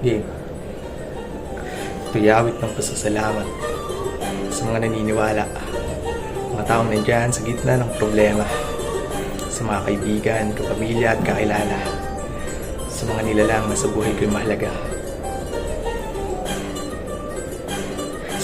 Game. Ito'y awit ng pasasalamat sa mga naniniwala, mga taong nandyan sa gitna ng problema, sa mga kaibigan, kapamilya at kakilala, sa mga nilalang na sa buhay ko'y mahalaga.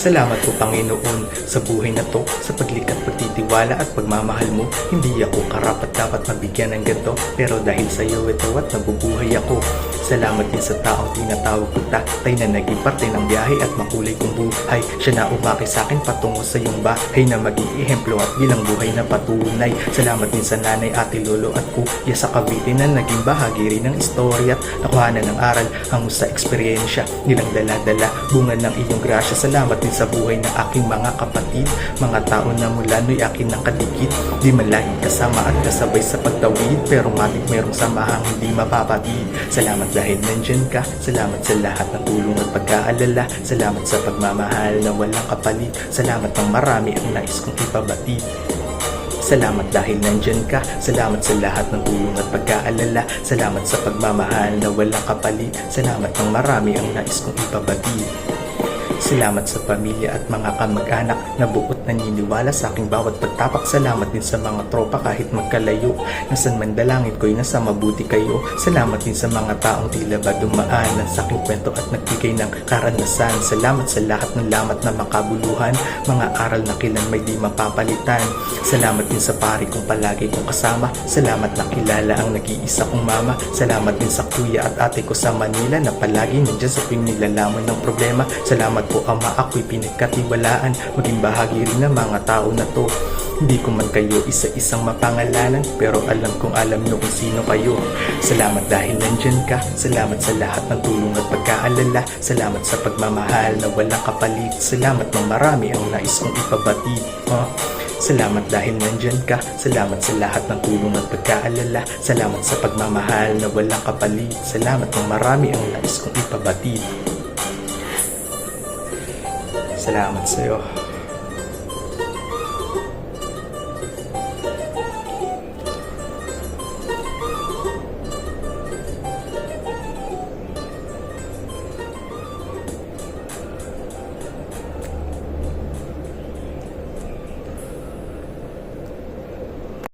Salamat po Panginoon sa buhay na to, sa paglikat, pagtitiwala at pagmamahal mo. Hindi ako karapat dapat mabigyan ng ganito, pero dahil sa iyo ito at nabubuhay ako. Salamat din sa taong tinatawag ko tatay na naging parte ng biyahe at makulay kong buhay. Siya na umaki sa akin patungo sa iyong bahay na maging ehemplo at bilang buhay na patunay. Salamat din sa nanay, ate, lolo at kuya sa Cavite na naging bahagi rin ng istorya at nakuhanan ng aral hango sa eksperyensya nilang dala-dala bunga ng iyong grasya. Salamat din sa buhay ng aking mga kapatid, mga tao na mula no'y akin nakadikit, di man laging kasama at kasabay sa pagtawid, pero matik merong samahang hindi mapapatid. Salamat dahil nandyan ka, salamat sa lahat ng tulong at pagkaalala, salamat sa pagmamahal na walang kapalit, salamat ng marami ang nais kong ipabatid. Salamat dahil nandyan ka, salamat sa lahat ng tulong at pagkaalala, salamat sa pagmamahal na walang kapalit, salamat ng marami ang nais kong ipabatid. Salamat sa pamilya at mga kamag-anak na buot naniniwala sa aking bawat pagtapak. Salamat din sa mga tropa kahit magkalayo, nasan man dalangin ko'y nasa mabuti kayo. Salamat din sa mga taong tila ba dumaan sa aking kwento at nagbigay ng karanasan. Salamat sa lahat ng lamat na makabuluhan, mga aral na kilan may di mapapalitan. Salamat din sa pari kong palagi kong kasama. Salamat na kilala ang nag-iisa kong mama. Salamat din sa kuya at ate ko sa Manila na palagi nandiyan sa tuwing nilalaman ng problema. Salamat po Ama, ako'y pinagkatiwalaan, maging bahagi rin ng mga tao na to. Hindi ko man kayo isa-isang mapangalanan, pero alam kong alam nyo kung sino kayo. Salamat dahil nandyan ka, salamat sa lahat ng tulong at pagkaalala, salamat sa pagmamahal na walang kapalit, salamat ng marami ang nais kong ipabatid. Salamat dahil nandyan ka, salamat sa lahat ng tulong at pagkaalala, salamat sa pagmamahal na walang kapalit, salamat ng marami ang nais kong ipabatid. Salamat sa iyo.